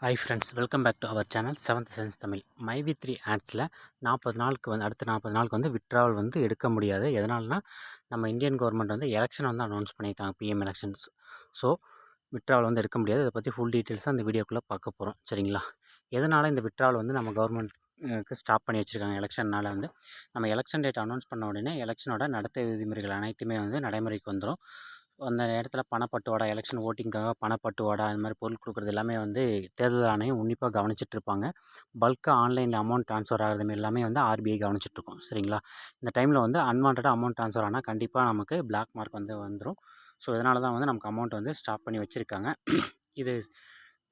Hi friends, welcome back to our channel seventh sense Tamil. MyV3 ஆட்ஸில் 40 நாளுக்கு வந்து அடுத்த 40 நாளுக்கு வந்து விட்ராவல் வந்து எடுக்க முடியாது. எதனால்னா நம்ம இந்தியன் கவர்மெண்ட் வந்து எலெக்ஷன் வந்து அனௌன்ஸ் பண்ணிட்டாங்க, பிஎம் எலெக்ஷன்ஸ். ஸோ விட்ராவல் வந்து எடுக்க முடியாது. இதை பற்றி ஃபுல் டீட்டெயில்ஸ் அந்த வீடியோக்குள்ளே பார்க்க போகிறோம். சரிங்களா? எதனால் இந்த விட்ராவல் வந்து நம்ம கவர்மெண்ட்க்கு ஸ்டாப் பண்ணி வச்சுருக்காங்க எலெக்ஷனால் வந்து நம்ம எலெக்ஷன் டேட் அனௌன்ஸ் பண்ண உடனே எலெக்ஷனோட நடத்தை விதிமுறைகள் அனைத்துமே வந்து நடைமுறைக்கு வந்துடும். அந்த இடத்துல பணப்பட்டுவாடா, எலெக்ஷன் ஓட்டிங்காக பணப்பட்டுவாடா, இந்த மாதிரி பொருள் கொடுக்குறது எல்லாமே வந்து தேர்தல் ஆணையம் உன்னிப்பாக கவனிச்சிட்டு இருப்பாங்க. பல்காக ஆன்லைனில் அமௌண்ட் ட்ரான்ஸ்ஃபர் ஆகிறது எல்லாமே வந்து ஆர்பிஐ கவனிச்சிட்ருக்கோம். சரிங்களா? இந்த டைமில் வந்து அன்வான்டாக அமௌண்ட் ட்ரான்ஸ்ஃபர் ஆனால் கண்டிப்பாக நமக்கு பிளாக் மார்க் வந்து வந்துடும். ஸோ இதனால தான் வந்து நமக்கு அமௌண்ட் வந்து ஸ்டாப் பண்ணி வச்சுருக்காங்க.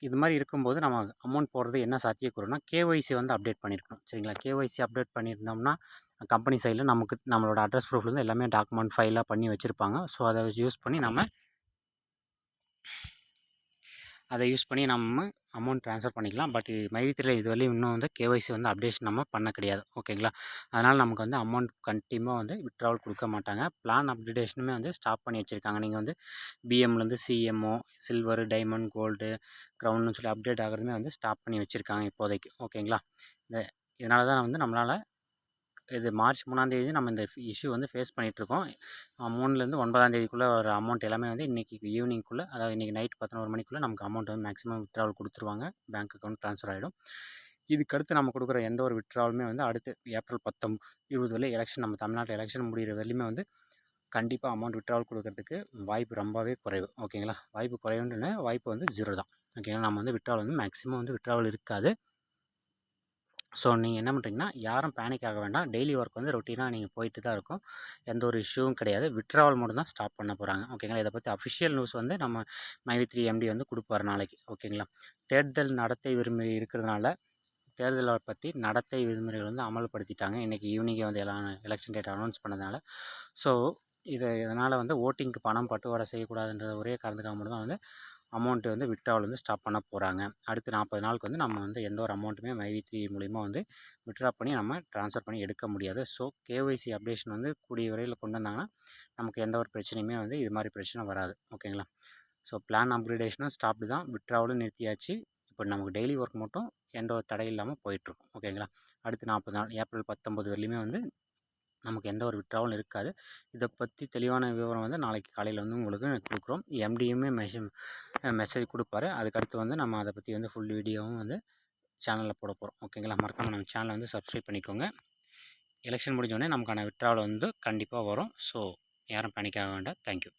இது மாதிரி இருக்கும்போது நம்ம அமௌண்ட் போடுறது என்ன சாத்தியக்கூறுனா, கேஒய்சி வந்து அப்டேட் பண்ணியிருக்கணும். சரிங்களா? கேஒய்சி அப்டேட் பண்ணியிருந்தோம்னா கம்பெனி சைடில் நமக்கு நம்மளோட அட்ரஸ் ப்ரூஃப்லேருந்து எல்லாமே டாக்குமெண்ட் ஃபைலாக பண்ணி வச்சுருப்பாங்க. ஸோ அதை யூஸ் பண்ணி நம்ம அமௌண்ட் ட்ரான்ஸ்ஃபர் பண்ணிக்கலாம். பட் மைவி3ல இதுவரையும் இன்னும் வந்து கேஒய்சி வந்து அப்டேஷன் நம்ம பண்ண கிடையாது. ஓகேங்களா? அதனால் நமக்கு வந்து அமௌண்ட் கண்டிப்பாக வந்து விட்ராவல் கொடுக்க மாட்டாங்க. பிளான் அப்டேஷனுமே வந்து ஸ்டாப் பண்ணி வச்சுருக்காங்க. நீங்கள் வந்து பிஎம்லேருந்து சிஎம்ஓ, சில்வர், டைமண்ட், கோல்டு, க்ரௌன்னு சொல்லி அப்டேட் ஆகிறதுமே வந்து ஸ்டாப் பண்ணி வச்சுருக்காங்க இப்போதைக்கு. ஓகேங்களா? இதனால தான் வந்து நம்மளால் இது மார்ச் 3ஆந்தேதி நம்ம இந்த இஷ்யூ வந்து ஃபேஸ் பண்ணிகிட்ருக்கோம். 3லேருந்து 9ஆந்தேதிக்குள்ளே ஒரு அமௌண்ட் எல்லாமே வந்து இன்றைக்கி ஈவினிங்குள்ளே, அதாவது இன்றைக்கி நைட் 11 மணிக்குள்ளே நமக்கு அமௌண்ட் வந்து மேக்ஸிமம் விட்ராவல் கொடுத்துருவாங்க. பேங்க் அக்கௌண்ட் ட்ரான்ஸ்ஃபர் ஆகிடும். இதுக்கடுத்து நம்ம கொடுக்குற எந்த ஒரு விட்ராவலுமே வந்து அடுத்து ஏப்ரல் 19-20 வரை எலெக்ஷன், நம்ம தமிழ்நாட்டில் எலெக்ஷன் முடிகிற வரையுமே வந்து கண்டிப்பாக அமௌண்ட் விட்ராவல் கொடுக்கறதுக்கு வாய்ப்பு ரொம்பவே குறைவு. ஓகேங்களா? வாய்ப்பு குறைவுன்னு வாய்ப்பு வந்து 0 தான். ஓகேங்களா? நம்ம வந்து விட்ராவல் வந்து மேக்ஸிமம் வந்து விட்ராவல் இருக்காது. ஸோ நீங்கள் என்ன பண்ணுறீங்கன்னா, யாரும் பேனிக் ஆக வேண்டாம். டெய்லி ஒர்க் வந்து ரொட்டீனாக நீங்கள் போயிட்டு தான் இருக்கும். எந்த ஒரு இஷ்யூவும் கிடையாது. விட்ராவல் மட்டும் தான் ஸ்டாப் பண்ண போகிறாங்க. ஓகேங்களா? இதை பற்றி அஃபிஷியல் நியூஸ் வந்து நம்ம மைவி3 எம்டி வந்து கொடுப்பார் நாளைக்கு. ஓகேங்களா? தேர்தல் நடத்தை விதிமுறை இருக்கிறதுனால தேர்தலை பற்றி நடத்தை விதிமுறைகள் வந்து அமல்படுத்திட்டாங்க. இன்றைக்கி ஈவினிங்கே வந்து எலெக்ஷன் டேட் அனௌன்ஸ் பண்ணதுனால. ஸோ இதனால் வந்து ஓட்டிங்க்கு பணம் பட்டுவாடை செய்யக்கூடாதுன்ற ஒரே காரணத்துக்காக மட்டும் தான் வந்து அமௌண்ட்டு வந்து விட்ராவல் வந்து ஸ்டாப் பண்ண போகிறாங்க. அடுத்து 40 நாளுக்கு வந்து நம்ம வந்து எந்த ஒரு அமௌண்ட்டுமே மைவி3 மூலிமா வந்து விட்ரா பண்ணி நம்ம ட்ரான்ஸ்ஃபர் பண்ணி எடுக்க முடியாது. ஸோ கேஒய்சி அப்டேஷன் வந்து கூடிய விரைவில் கொண்டு வந்தாங்கன்னா நமக்கு எந்த ஒரு பிரச்சனையுமே வந்து இது மாதிரி பிரச்சனை வராது. ஓகேங்களா? ஸோ பிளான் அப்கிரேடேஷனும் ஸ்டாப்டு தான், விட்ராவலும் நிறுத்தியாச்சு. இப்போ நமக்கு டெய்லி ஒர்க் மட்டும் எந்த ஒரு தடை இல்லாமல் போயிட்டுருக்கும். ஓகேங்களா? அடுத்து 40 நாள் ஏப்ரல் 19 வரலையுமே வந்து நமக்கு எந்த ஒரு விட்ராவலும் இருக்காது. இதை பற்றி தெளிவான விவரம் வந்து நாளைக்கு காலையில் வந்து உங்களுக்கு கொடுக்குறோம். எம்டியுமே மெசேஜ் கொடுப்பாரு. அதுக்கடுத்து வந்து நம்ம அதை பற்றி வந்து ஃபுல் வீடியோவும் வந்து சேனலில் போட போகிறோம். ஓகேங்களா? மறக்காமல் நம்ம சேனலை வந்து சப்ஸ்கிரைப் பண்ணிக்கோங்க. எலெக்ஷன் முடிஞ்சோடனே நமக்கான விட்ராவல் வந்து கண்டிப்பாக வரும். ஸோ யாரும் பேனிக் ஆக வேண்டாம். தேங்க்யூ.